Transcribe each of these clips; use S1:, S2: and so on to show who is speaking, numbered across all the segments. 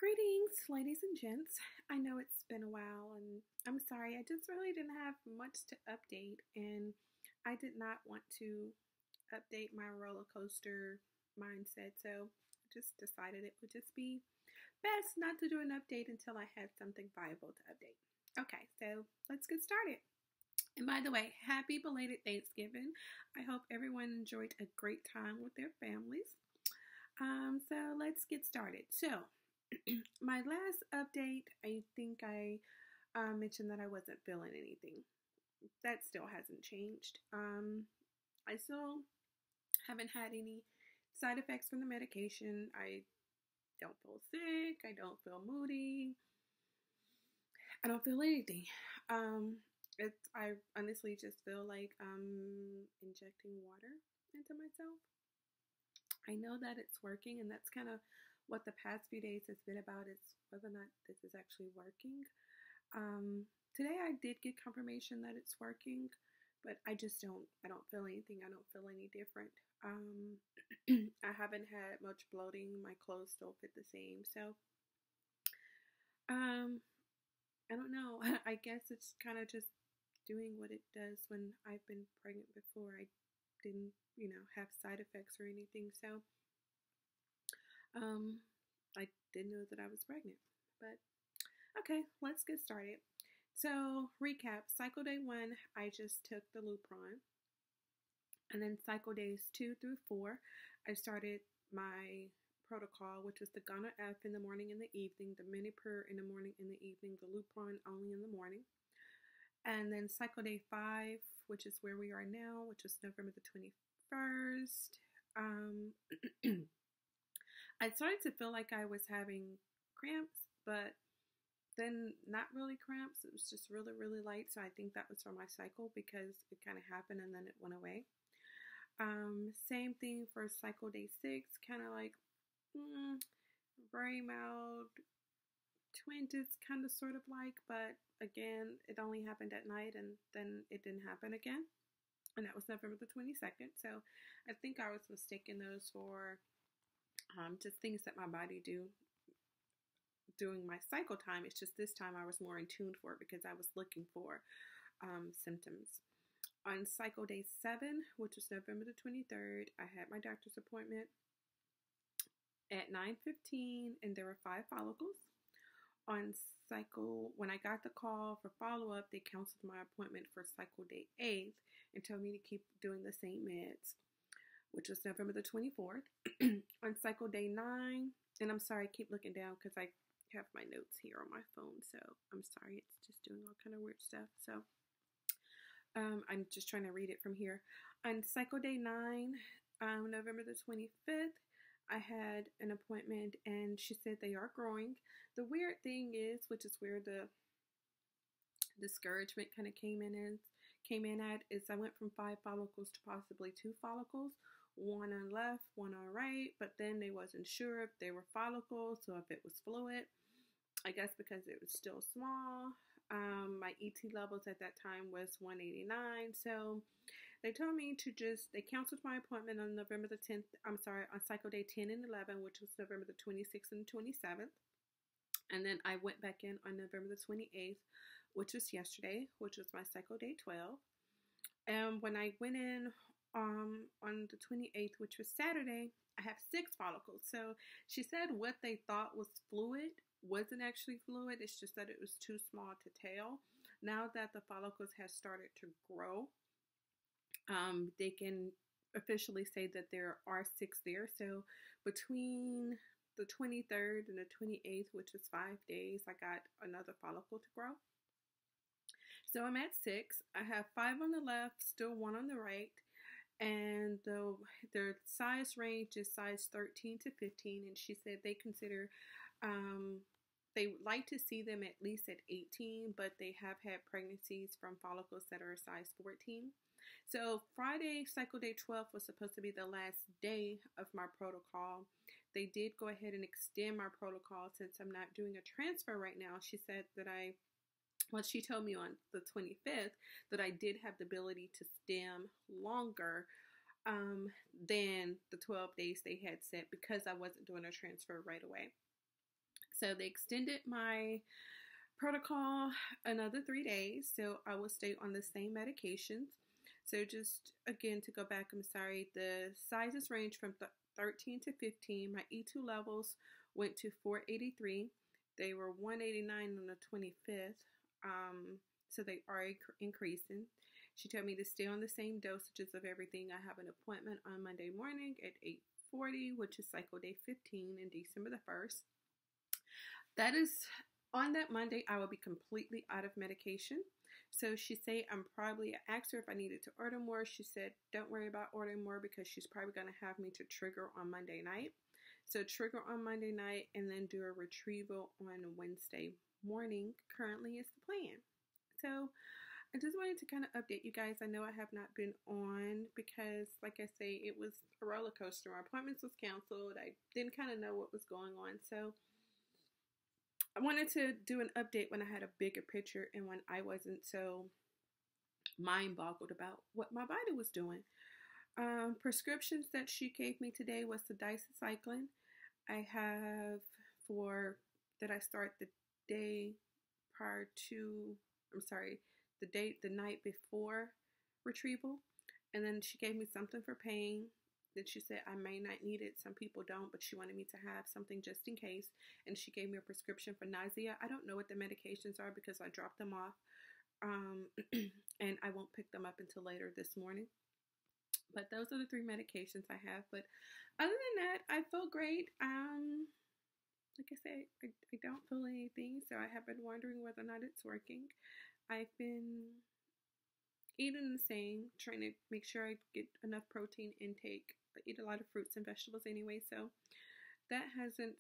S1: Greetings, ladies and gents. I know it's been a while and I'm sorry, I just really didn't have much to update, and I did not want to update my roller coaster mindset, so I just decided it would just be best not to do an update until I had something viable to update. Okay, so let's get started. And by the way, happy belated Thanksgiving. I hope everyone enjoyed a great time with their families. So let's get started. So, my last update, I think I mentioned that I wasn't feeling anything. That still hasn't changed. I still haven't had any side effects from the medication. I don't feel sick. I don't feel moody. I don't feel anything. I honestly just feel like I'm injecting water into myself. I know that it's working, and that's kind of what the past few days has been about, is whether or not this is actually working. Today I did get confirmation that it's working, but I don't feel anything. I don't feel any different. I haven't had much bloating. My clothes still fit the same. So, I don't know. I guess it's kind of just doing what it does when I've been pregnant before. I didn't, have side effects or anything. So, I didn't know that I was pregnant. But okay, let's get started. So, recap, cycle day 1, I just took the Lupron. And then cycle days 2 through 4, I started my protocol, which was the Ghana F in the morning and the evening, the Minipur in the morning and the evening, the Lupron only in the morning. And then cycle day 5, which is where we are now, which is November the 21st. I started to feel like I was having cramps, but then not really cramps. It was just really, really light. So I think that was from my cycle, because it kind of happened and then it went away. Same thing for cycle day 6, kind of like very mild twinges, kind of sort of like, but again, it only happened at night and then it didn't happen again. And that was November the 22nd. So I think I was mistaking those for just things that my body do during my cycle time. It's just this time I was more in tune for it because I was looking for symptoms. On cycle day 7, which was November the 23rd, I had my doctor's appointment at 9:15, and there were 5 follicles. When I got the call for follow-up, they canceled my appointment for cycle day 8 and told me to keep doing the same meds, which was November the 24th. On cycle day 9, and I'm sorry, I keep looking down because I have my notes here on my phone, so I'm sorry, it's just doing all kind of weird stuff. So I'm just trying to read it from here. On cycle day 9, November the 25th, I had an appointment, and she said they are growing. The weird thing is, which is where the discouragement kind of came in at, is I went from 5 follicles to possibly 2 follicles, one on left, one on right, but then they wasn't sure if they were follicles or if it was fluid. I guess because it was still small. My ET levels at that time was 189, so they told me they canceled my appointment on November the 10th, on cycle day 10 and 11, which was November the 26th and 27th. And then I went back in on November the 28th, which was yesterday, which was my cycle day 12. And when I went in on the 28th, which was Saturday, I have 6 follicles. So she said what they thought was fluid wasn't actually fluid. It's just that it was too small to tell. Now that the follicles have started to grow, they can officially say that there are 6 there. So between the 23rd and the 28th, which is 5 days, I got another follicle to grow. So I'm at 6. I have 5 on the left, still 1 on the right. And their size range is size 13 to 15. And she said they consider, they would like to see them at least at 18, but they have had pregnancies from follicles that are size 14. So Friday, cycle day 12 was supposed to be the last day of my protocol. They did go ahead and extend my protocol since I'm not doing a transfer right now. She said that she told me on the 25th that I did have the ability to stem longer than the 12 days they had set, because I wasn't doing a transfer right away. So they extended my protocol another 3 days. So I will stay on the same medications. So just again, to go back, I'm sorry, the sizes range from 13 to 15. My E2 levels went to 483. They were 189 on the 25th. So they are increasing. She told me to stay on the same dosages of everything. I have an appointment on Monday morning at 8:40, which is cycle day 15 in December the 1st. That is, on that Monday, I will be completely out of medication. So she said I asked her if I needed to order more. She said, don't worry about ordering more because she's probably going to have me to trigger on Monday night. So trigger on Monday night and then do a retrieval on Wednesday morning currently is the plan. So I just wanted to kind of update you guys. I know I have not been on because, like I say, it was a roller coaster. My appointments was canceled. I didn't kind of know what was going on. So I wanted to do an update when I had a bigger picture and when I wasn't so mind-boggled about what my body was doing. Prescriptions that she gave me today was the dicycline. I have that I start the day prior to, the night before retrieval. And then she gave me something for pain that she said I may not need it. Some people don't, but she wanted me to have something just in case. And she gave me a prescription for nausea. I don't know what the medications are because I dropped them off. And I won't pick them up until later this morning. But those are the 3 medications I have. But other than that, I feel great. Like I said, I don't feel anything. So I have been wondering whether or not it's working. I've been eating the same, trying to make sure I get enough protein intake. I eat a lot of fruits and vegetables anyway, so that hasn't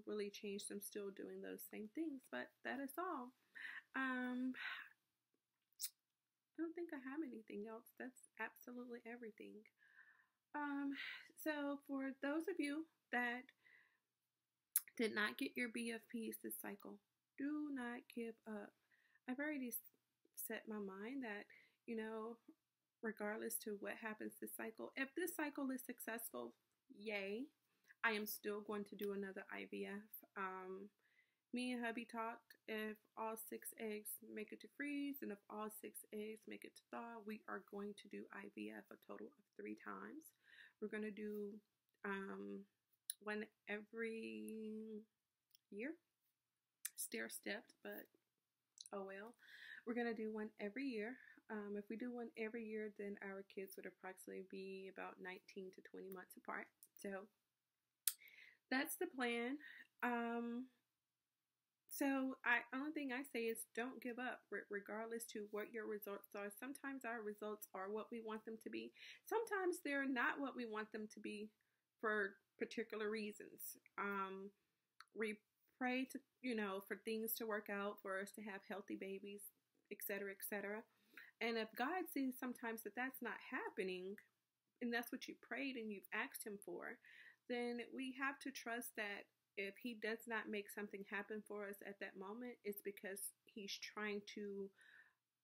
S1: really changed. I'm still doing those same things, but that is all. I don't think I have anything else. That's absolutely everything. So for those of you that did not get your BFPs this cycle, do not give up. I've already set my mind that, regardless to what happens this cycle, if this cycle is successful, yay, I am still going to do another IVF. Me and hubby talked, if all 6 eggs make it to freeze and if all 6 eggs make it to thaw, we are going to do IVF a total of 3 times. We're going to do one every year, stair-stepped, but oh well. We're going to do one every year. If we do one every year, then our kids would approximately be about 19 to 20 months apart. So that's the plan. So only thing I say is don't give up, regardless to what your results are. Sometimes our results are what we want them to be. Sometimes they're not what we want them to be for particular reasons. We pray to, for things to work out, for us to have healthy babies, etc., etc. And if God sees sometimes that that's not happening, and that's what you prayed and you've asked Him for, then we have to trust that if He does not make something happen for us at that moment, it's because He's trying to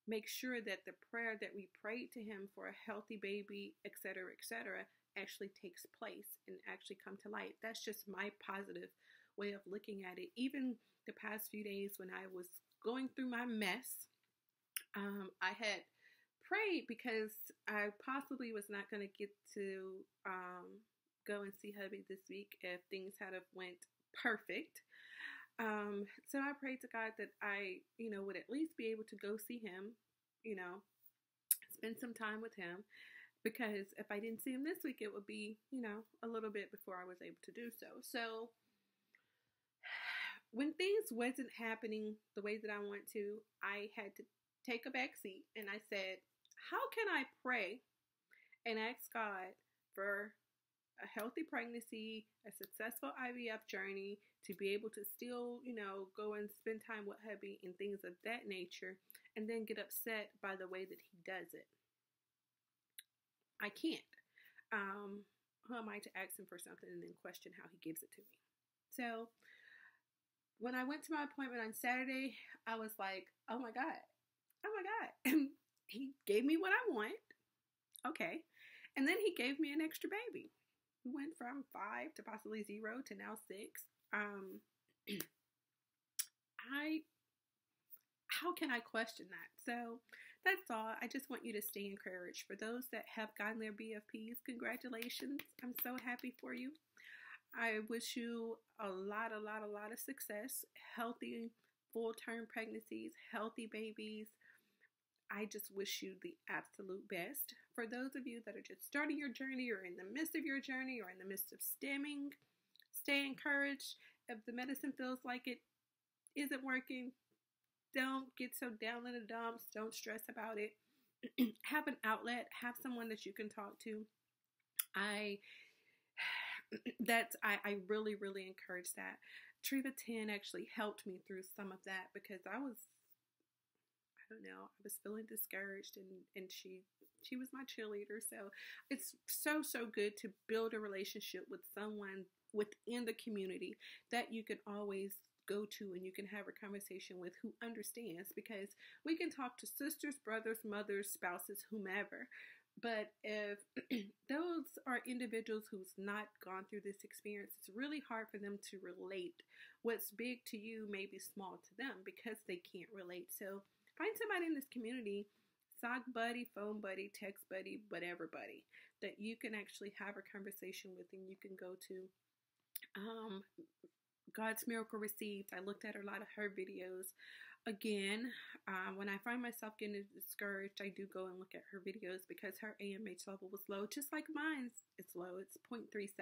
S1: make sure that the prayer that we prayed to Him for a healthy baby, etc., etc., actually takes place and actually come to light. That's just my positive way of looking at it. Even the past few days when I was going through my mess, I had prayed because I possibly was not going to get to go and see hubby this week if things had have went perfect. So I prayed to God that I, would at least be able to go see him, spend some time with him, because if I didn't see him this week, it would be, a little bit before I was able to do so. So when things wasn't happening the way that I want to, I had to take a back seat and I said, how can I pray and ask God for a healthy pregnancy, a successful IVF journey, to be able to still, go and spend time with hubby and things of that nature, and then get upset by the way that he does it? I can't. Who am I to ask him for something and then question how he gives it to me? So when I went to my appointment on Saturday, I was like, oh my God. He gave me what I want. Okay. And then he gave me an extra baby. We went from 5 to possibly 0 to now 6. how can I question that? So that's all. I just want you to stay encouraged. For those that have gotten their BFPs, congratulations. I'm so happy for you. I wish you a lot of success, healthy full-term pregnancies, healthy babies. I just wish you the absolute best. For those of you that are just starting your journey or in the midst of your journey or in the midst of stimming, stay encouraged. If the medicine feels like it isn't working, don't get so down in the dumps. Don't stress about it. Have an outlet. Have someone that you can talk to. I really encourage that. Treva 10 actually helped me through some of that because I was feeling discouraged, and she was my cheerleader. So it's so good to build a relationship with someone within the community that you can always go to and you can have a conversation with, who understands, because we can talk to sisters, brothers, mothers, spouses, whomever. But if those are individuals who's not gone through this experience, it's really hard for them to relate. What's big to you may be small to them because they can't relate. So find somebody in this community, sock buddy, phone buddy, text buddy, whatever buddy, that you can actually have a conversation with and you can go to. God's Miracle Receipts. I looked at a lot of her videos. Again, when I find myself getting discouraged, I do go and look at her videos because her AMH level was low, just like mine's. It's low. It's 0.37.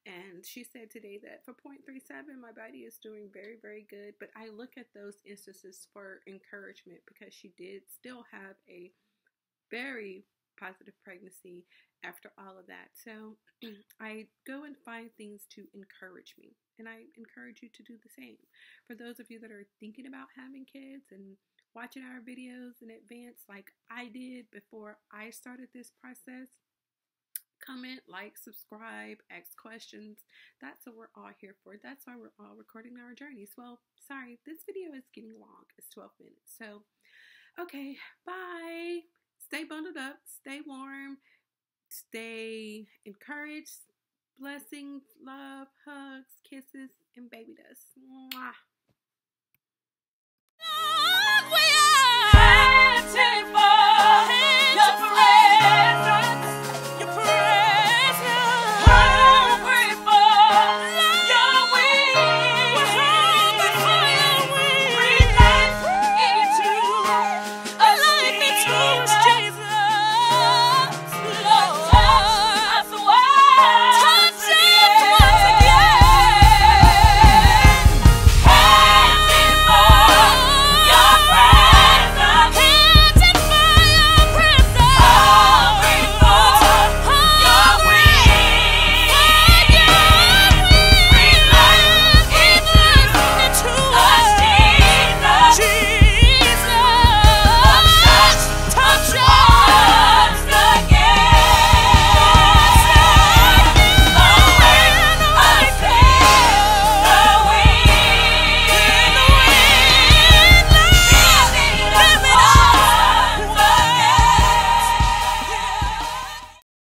S1: And she said today that for 0.37, my body is doing very good. But I look at those instances for encouragement because she did still have a very positive pregnancy after all of that. So I go and find things to encourage me, and I encourage you to do the same. For those of you that are thinking about having kids and watching our videos in advance like I did before I started this process, comment, like, subscribe, ask questions. That's what we're all here for. That's why we're all recording our journeys. Well, sorry, this video is getting long. It's 12 minutes. So, okay, bye. Stay bundled up, stay warm, stay encouraged. Blessings, love, hugs, kisses, and baby dust. Mwah.